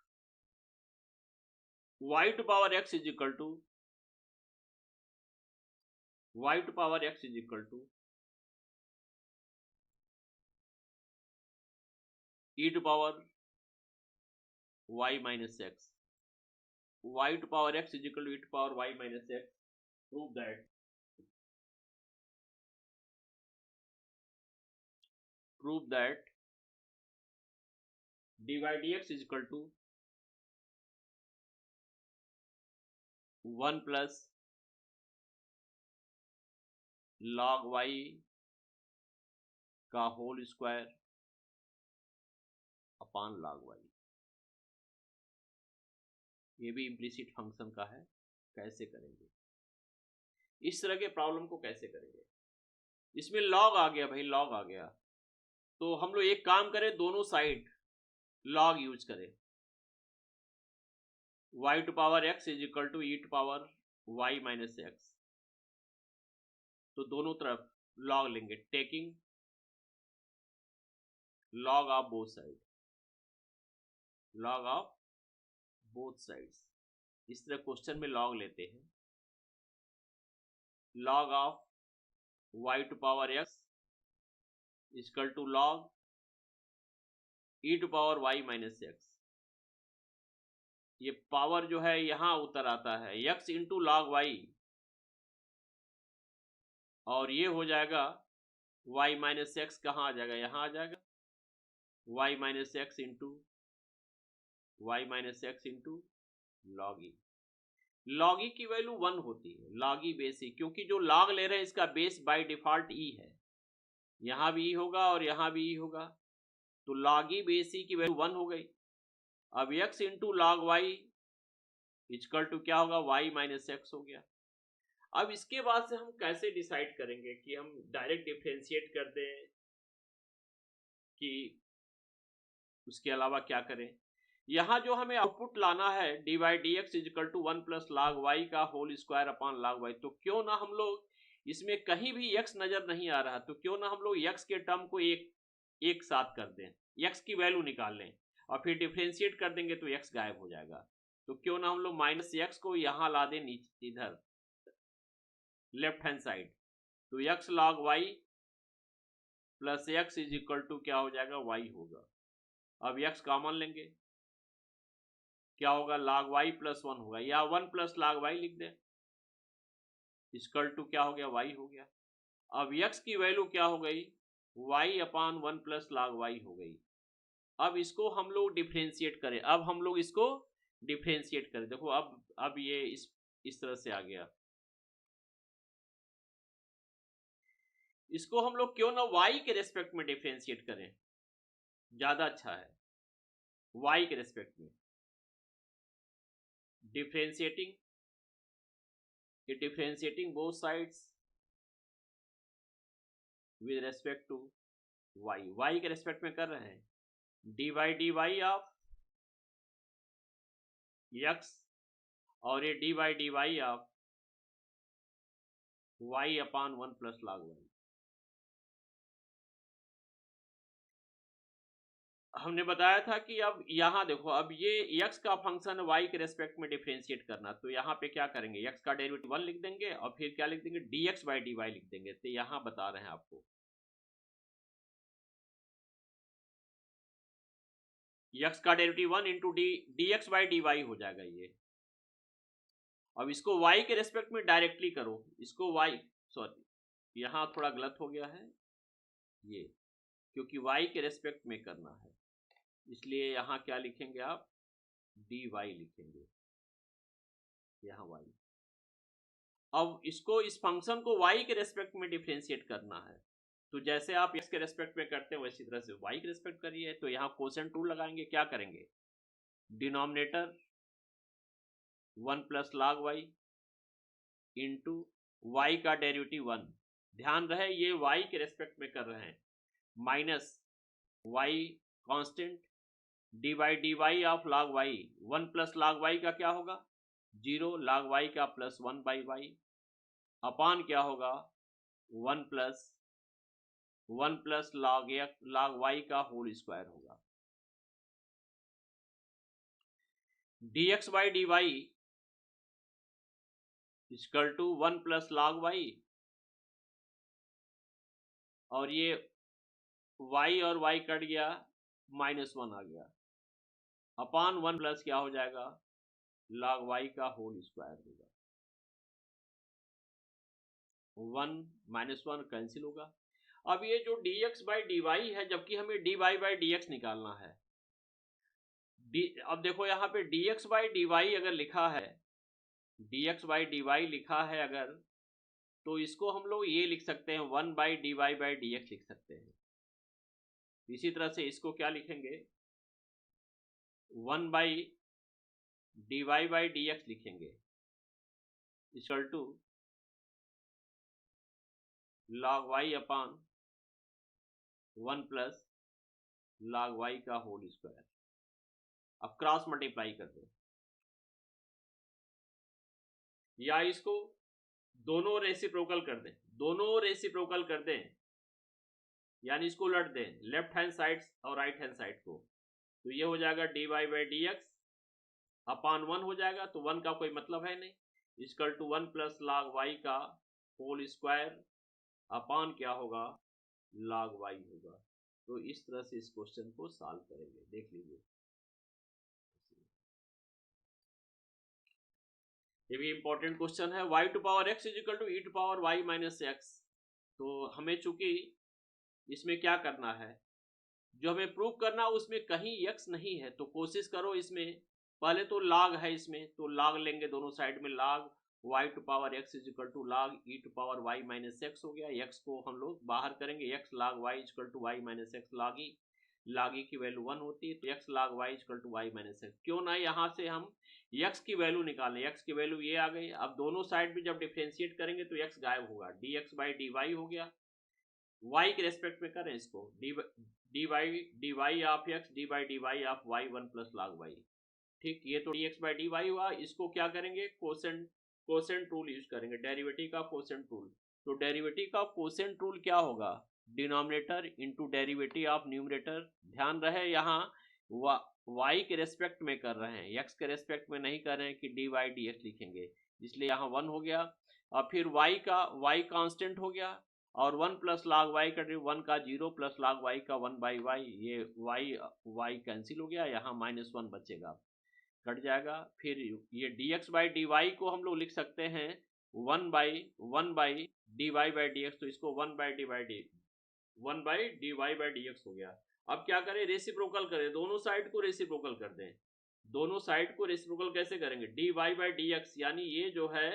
A: y to power x is equal to y to power x is equal to e to power y minus x, y to power x is equal to e to power y minus x, prove that dy dx is equal to 1 plus log y का whole square upon log y। ये भी implicit function का है, कैसे करेंगे इस तरह के प्रॉब्लम को, कैसे करेंगे। इसमें लॉग आ गया भाई, लॉग आ गया, तो हम लोग एक काम करें, दोनों साइड लॉग यूज करें, y to power x is equal to e to power y minus x, तो दोनों तरफ लॉग लेंगे, taking log of both side, log of both sides. इस तरह क्वेश्चन में लॉग लेते हैं, log of y to power x is equal to log e to power y minus x। ये पावर जो है यहां उतर आता है, x इंटू लॉग y, और ये हो जाएगा y माइनस एक्स, कहाँ आ जाएगा, यहाँ आ जाएगा, y minus x into log e. Log e की वैल्यू 1 होती है, लॉग ई बेस ई, क्योंकि जो लॉग ले रहे हैं इसका बेस बाय डिफॉल्ट ई है, यहां भी ई होगा और यहां भी ई होगा, तो लॉग ई बेस ई की वैल्यू 1 हो गई। अब x into log y is equal to क्या होगा, y माइनस एक्स हो गया। अब इसके बाद से हम कैसे डिसाइड करेंगे कि हम डायरेक्ट डिफरेंशिएट कर दें कि उसके अलावा क्या करें। यहां जो हमें आउटपुट लाना है d by d x is equal to 1 plus log y का whole square upon log y, तो क्यों ना हम लोग इसमें कहीं भी x नजर नहीं आ रहा, तो क्यों ना हम लोग x के टर्म को एक साथ कर दें, x की वैल्यू निकाल लें और फिर डिफरेंशिएट कर देंगे तो x गायब हो जाएगा। तो क्यों ना हम लोग माइनस x को यहां ला दें नीचे इधर लेफ्ट हैंड साइड, तो x log y plus x is equal to क्या हो जाएगा, y होगा। अब x कॉमन लेंगे, क्या होगा, log y प्लस 1 होगा, या 1 प्लस log y लिख दें, इक्वल टू क्या हो गया, y हो गया। अब x की वैल्यू क्या हो गई, y upon 1 plus log y हो गई। अब इसको हम लोग डिफरेंशिएट करें, अब हम लोग इसको डिफरेंशिएट करें, देखो अब ये इस तरह से आ गया। इसको हम लोग क्यों ना y के रेस्पेक्ट में डिफरेंशिएट करें, ज्यादा अच्छा है। y के रेस्पेक्ट में differentiating both sides with respect to y के रेस्पेक्ट में कर रहे हैं, dy dy ऑफ x और ये dy of y upon 1 plus log y। हमने बताया था कि अब यहां देखो, अब ये x का फंक्शन y के रेस्पेक्ट में डिफरेंशिएट करना, तो यहां पे क्या करेंगे, x का डेरिवेटिव 1 लिख देंगे और फिर क्या लिख देंगे, dx बाई dy लिख देंगे। तो यहां बता रहे हैं आपको x का derivative 1 into dx by dy हो जाएगा ये। अब इसको y के रेस्पेक्ट में डायरेक्टली करो, इसको सॉरी यहां थोड़ा गलत हो गया है ये, क्योंकि y के रेस्पेक्ट में करना है, इसलिए यहां क्या लिखेंगे आप, dy लिखेंगे यहां y। अब इसको, इस फंक्शन को y के रेस्पेक्ट में डिफरेंशिएट करना है, तो जैसे आप x के रेस्पेक्ट में करते हैं वैसी तरह से y के रेस्पेक्ट करिए। तो यहां कोसेंट रूल लगाएंगे, क्या करेंगे, denominator 1 plus log y into y का डेरिवेटिव 1, ध्यान रहे ये y के रेस्पेक्ट में कर रहे हैं, minus y constant d by d y of log y, 1 plus log y का क्या होगा, 0, log y का प्लस 1 बाई वाई अपान क्या होगा, 1 प्लस log y का होल स्क्वायर होगा। dx by d y equal to 1 plus log y, और ये y और y कट गया, -1 आ गया, अपान 1 प्लस क्या हो जाएगा, log y का होल स्क्वायर होगा। 1 - 1 कैंसिल होगा। अब ये जो dx बाई डी वाई है, जबकि हमें dy बाई dx निकालना है, अब देखो यहाँ पे dx बाई डी वाई अगर लिखा है, dx बाई डी वाई लिखा है अगर, तो इसको हम लोग ये लिख सकते हैं 1 by d y by d x लिख सकते हैं। इसी तरह से इसको क्या लिखेंगे, 1 by d y by d x लिखेंगे, equal to log y upon 1 plus log y का होल स्क्वायर। अब क्रॉस मल्टीप्लाई कर दो, या इसको दोनों रेसिप्रोकल कर दें, यानी इसको उलट दें, लेफ्ट हैंड साइड और राइट हैंड साइड को, तो ये हो जाएगा dy बाई डी एक्स अपान 1 हो जाएगा, तो 1 का कोई मतलब है नहीं, equal to 1 plus log y का होल स्क्वायर अपान क्या होगा, log y होगा। तो इस तरह से इस क्वेश्चन को सॉल्व करेंगे, देख लीजिए। ये भी इंपॉर्टेंट क्वेश्चन है, y to power x is equal to e to power y minus x। तो हमें चूंकि इसमें क्या करना है, जो हमें प्रूव करना उसमें कहीं x नहीं है, तो कोशिश करो इसमें, पहले तो log है इसमें, तो log लेंगे दोनों साइड में, log y to power x is equal to log e to power y minus x हो गया, x को हम लोग बाहर करेंगे, x log y is equal to y minus x log e, log e की वैल्यू 1 होती है, तो x log y equal to y minus x। क्यों ना यहाँ से हम x की वैल्यू निकालें, x की वैल्यू ये आ गई। अब दोनों साइड भी जब डिफरेंशिएट करेंगे तो x गायब होगा, dx बाई dy हो गया। y के रेस्पेक्ट में करें इसको, dy of x dy dy of y 1 plus log y। ठीक, ये तो dx बाई dy हुआ। इसको क्या करेंगे, कोसेंट रूल यूज करेंगे, डेरिवेटिव का कोसेंट रूल। तो डेरिवेटिव का कोसेंट रूल क्या होगा, denominator into derivative of numerator. ध्यान रहे यहाँ y के रेस्पेक्ट में कर रहे हैं, x के रेस्पेक्ट में नहीं कर रहे हैं कि dy dx लिखेंगे, इसलिए यहाँ 1 हो गया। और फिर y कांस्टेंट हो गया, और 1 प्लस log y का 1 का 0 प्लस log y का 1 बाई y, ये y कैंसिल हो गया, यहाँ -1 बचेगा, कट जाएगा। फिर ये dx बाई dy को हम लोग लिख सकते हैं 1 बाई dy बाई dx, तो इसको 1 बाई dy बाई dx हो गया। अब क्या करें, रेसिप्रोकल करें, दोनों साइड को रेसिप्रोकल कर दें। दोनों साइड को रेसिप्रोकल कैसे करेंगे, dy बाई dx, यानी ये जो है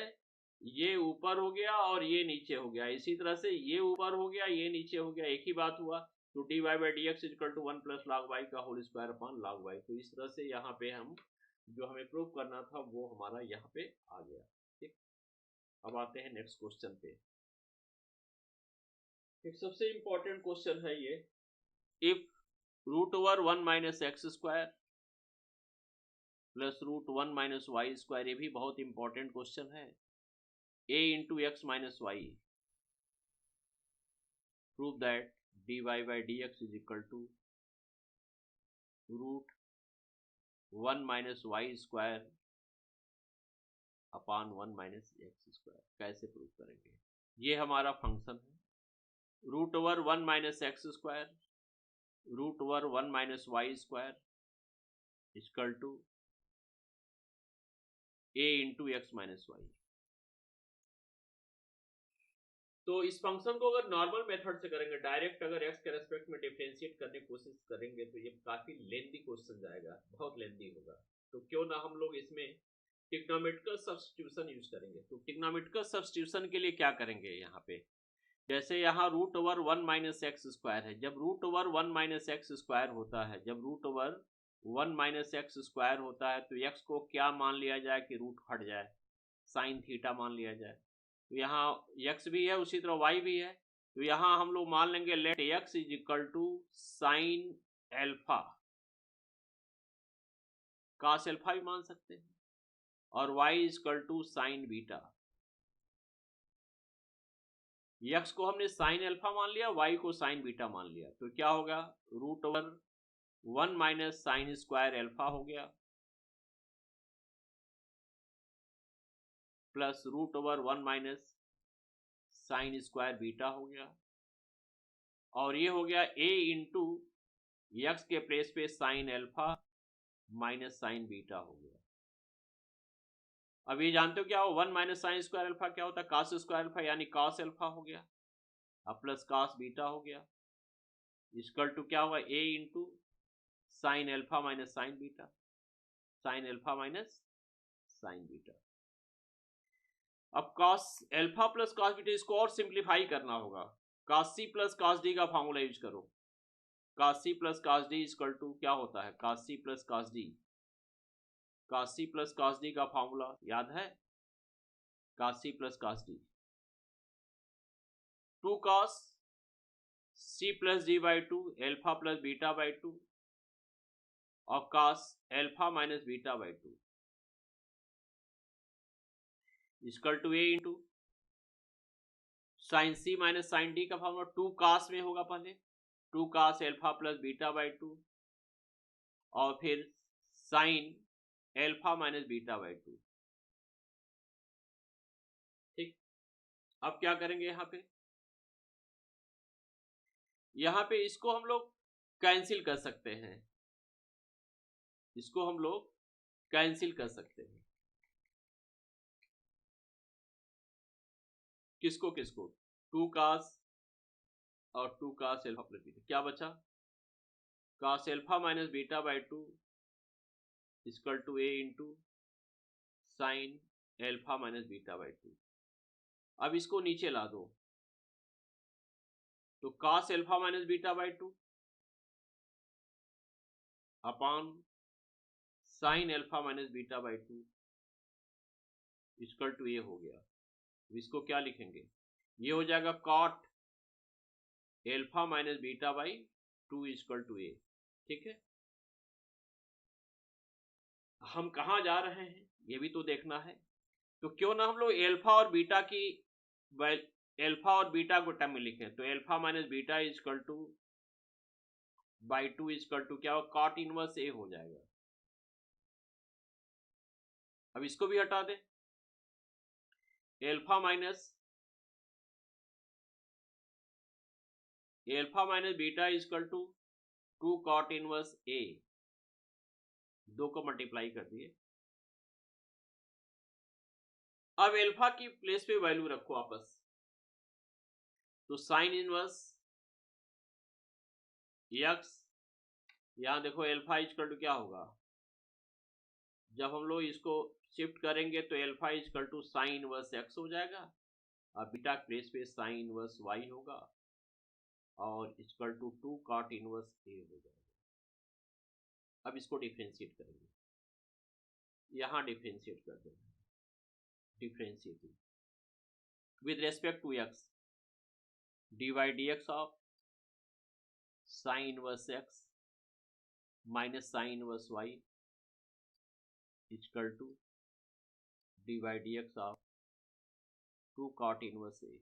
A: ये ऊपर हो गया और ये नीचे हो गया, इसी तरह से ये ऊपर हो गया ये नीचे हो गया, एक ही बात हुआ। तो dy by dx equal to 1 plus log y का whole square upon log y। तो इस तरह से यहाँ पे हम जो हमें प्रूव करना था वो हमारा यहाँ पे आ गया। ठीक, अब आते हैं नेक्स्ट क्वेश्चन पे। एक सबसे इंपॉर्टेंट क्वेश्चन है ये, if root over 1 minus x square plus root 1 minus y square, ये भी बहुत इंपॉर्टेंट क्वेश्चन है। a into x minus y, prove that dy by dx is equal to root 1 minus y square upon 1 minus x square. कैसे prove करेंगे, ये हमारा function है, root over 1 minus x square root over 1 minus y square equal to a into x minus y. तो इस function को अगर normal method से करेंगे, डायरेक्ट अगर x के रेस्पेक्ट में डिफरेंशिएट करने की कोशिश करेंगे तो ये काफी लेंथी क्वेश्चन जाएगा, बहुत लेंथी होगा। तो क्यों ना हम लोग इसमें ट्रिग्नोमेट्रिकल सब्स्टिट्यूशन यूज करेंगे। तो ट्रिग्नोमेट्रिकल सब्स्टिट्यूशन के लिए क्या करेंगे, यहाँ पे जैसे यहाँ root over 1 minus x square है, जब root over 1 minus x square होता है, जब root over 1 minus x square होता है तो x को क्या मान लिया जाए कि रूट हट जाए, साइन थीटा मान लिया जाए। तो यहाँ x भी है उसी तरह y भी है, तो यहाँ हम लोग मान लेंगे let x is equal to sine alpha, cos alpha भी मान सकते हैं, और y is equal to sine beta. x को हमने साइन एल्फा मान लिया, y को साइन बीटा मान लिया, तो क्या होगा, root over 1 minus sine square alpha हो गया plus root over 1 minus sine square beta हो गया, और ये हो गया a इंटू एक्स के प्लेस पे sine alpha minus sine beta हो गया। अब ये जानते हो क्या हो, 1 माइनस साइन स्क्वायर एल्फा क्या होता है, कास स्क्वायर एल्फा, यानी कास एल्फा हो गया, अब प्लस कास बीटा हो गया, इक्वल टू क्या हुआ, a into sine alpha minus sine beta, sine alpha minus sine beta. अब cos alpha plus cos beta, इसको और सिंप्लीफाई करना होगा, cos c plus cos d का फॉर्मूला यूज करो, cos c plus cos d equal to क्या होता है, cos c plus cos d, cos c plus cos d का फॉर्मूला याद है, cos c plus cos d, 2 cos c plus d by 2 alpha plus beta by 2 और cos alpha minus beta by 2 equal to a into sine c minus sine d का formula 2 cos में होगा, पहले 2 cos alpha plus beta by 2 और फिर sine alpha minus beta by 2। ठीक, अब क्या करेंगे, यहाँ पे इसको हम लोग कैंसिल कर सकते हैं, इसको हम लोग कैंसिल कर सकते हैं, किसको 2 cos और 2 cos एल्फा प्लस बीटा, क्या बचा, cos alpha minus beta by 2 equal to a into sine alpha minus beta by 2। अब इसको नीचे ला दो, तो cos alpha minus beta by 2 upon sine alpha minus beta by 2 equal to a हो गया। इसको क्या लिखेंगे, ये हो जाएगा cot alpha minus beta by 2 equal to a. ठीक है, हम कहाँ जा रहे हैं ये भी तो देखना है, तो क्यों ना हम लोग एल्फा और बीटा की एल्फा और बीटा को टर्म में लिखें। तो alpha minus beta equal to by 2 equal to क्या हो, कॉट इनवर्स ए हो जाएगा। अब इसको भी हटा दें, alpha minus beta equal to 2 cot inverse a, 2 को मल्टीप्लाई कर दिए। अब एल्फा की प्लेस पे वैल्यू रखो वापस, तो साइन इनवर्स एक्स, यहां देखो एल्फा इक्वल टू क्या होगा, जब हम लोग इसको शिफ्ट करेंगे तो alpha equal to sine inverse x हो जाएगा, और बीटा प्लेस पे साइन इनवर्स वाई होगा, और equal to 2 cot inverse a हो जाएगा। अब इसको डिफरेंशिएट करेंगे, यहां डिफरेंशिएट कर देंगे, differentiating with respect to x, dy dx of sine inverse x minus sine inverse y equal to dy dx of 2 cot inverse a.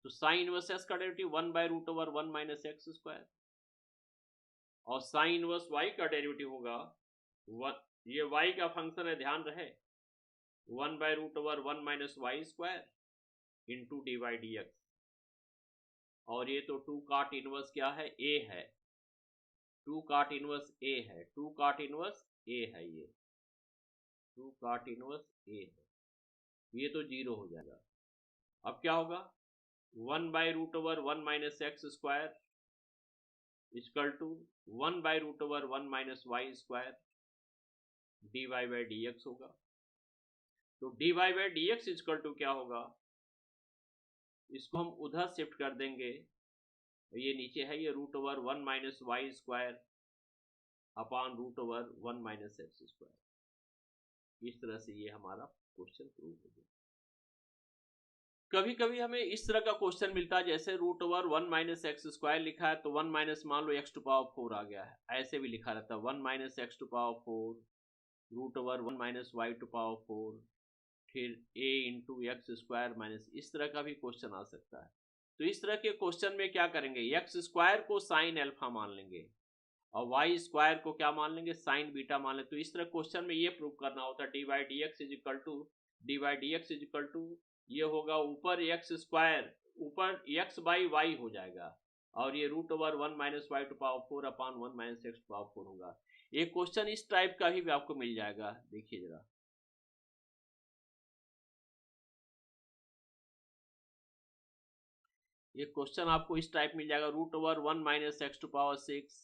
A: तो साइन इनवर्स एक्स का derivative 1 by root over 1 minus x square, और sine inverse y का derivative होगा ये y का function है, ध्यान रहे, 1 by root over 1 minus y square into d y d x, और ये तो 2 कॉट इनवर्स क्या है, a है, 2 कॉट इनवर्स a है, 2 कॉट इनवर्स a है, ये 2 कॉट इनवर्स a है, ये तो 0 हो जाएगा। अब क्या होगा, 1 by root over 1 minus x square equal to 1 by root over 1 minus y square d y by d x होगा। तो d y by d x equal to क्या होगा, इसको हम उधर शिफ्ट कर देंगे, ये नीचे है, ये root over 1 minus y square upon root over 1 minus x square. इस तरह से ये हमारा क्वेश्चन प्रूव हो गया। कभी कभी हमें इस तरह का क्वेश्चन मिलता है, जैसे root over 1 minus x square लिखा है, तो 1 माइनस मान लो एक्स टू पावर 4 आ गया है, ऐसे भी लिखा रहता है 1 minus x to power 4 root over 1 minus y to power 4 फिर a into x square minus, इस तरह का भी क्वेश्चन आ सकता है। तो इस तरह के क्वेश्चन में क्या करेंगे, एक्स स्क्वायर को साइन अल्फा मान लेंगे और वाई स्क्वायर को क्या मान लेंगे, साइन बीटा मान लेंगे। तो इस तरह क्वेश्चन में ये प्रूव करना होता है d y d x is equal to ये होगा ऊपर एक्स स्क्वायर, ऊपर एक्स बाई वाई हो जाएगा, और ये root over 1 minus y to power 4 upon 1 minus x to power 4 होगा। एक क्वेश्चन इस टाइप का भी आपको मिल जाएगा, देखिए जरा, ये क्वेश्चन आपको इस टाइप मिल जाएगा, root over 1 minus x to power 6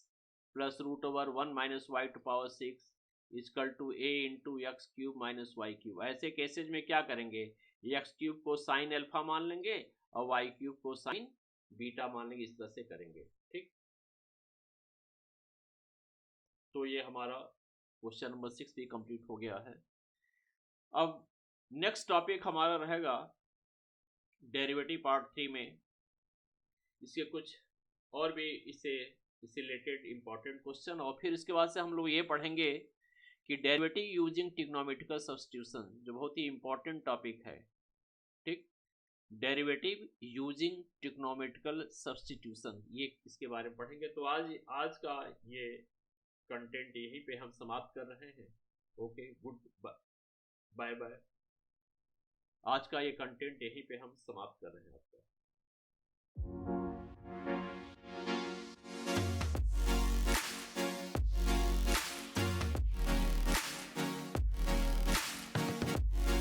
A: plus root over 1 minus y to power 6 equal to a into x cube minus y cube. ऐसे केसेज में क्या करेंगे, एक्स क्यूब को साइन अल्फा मान लेंगे और वाई क्यूब को साइन बीटा मान लेंगे, इस तरह से करेंगे। ठीक, तो ये हमारा क्वेश्चन नंबर 6 भी कंप्लीट हो गया है। अब नेक्स्ट टॉपिक हमारा रहेगा डेरिवेटिव पार्ट 3 में, इसके कुछ और भी इससे रिलेटेड इंपॉर्टेंट क्वेश्चन, और फिर इसके बाद से हम लोग ये पढ़ेंगे कि डेरिवेटिव यूजिंग ट्रिग्नोमेट्रिकल सब्स्टिट्यूशन, जो बहुत ही इंपॉर्टेंट टॉपिक है। ठीक, डेरिवेटिव यूजिंग ट्रिग्नोमेट्रिकल सब्स्टिट्यूशन, ये इसके बारे में पढ़ेंगे। तो आज का ये कंटेंट यहीं पे हम समाप्त कर रहे हैं। Okay, good bye bye. आज का ये कंटेंट यहीं पे हम समाप्त कर रहे हैं आपका।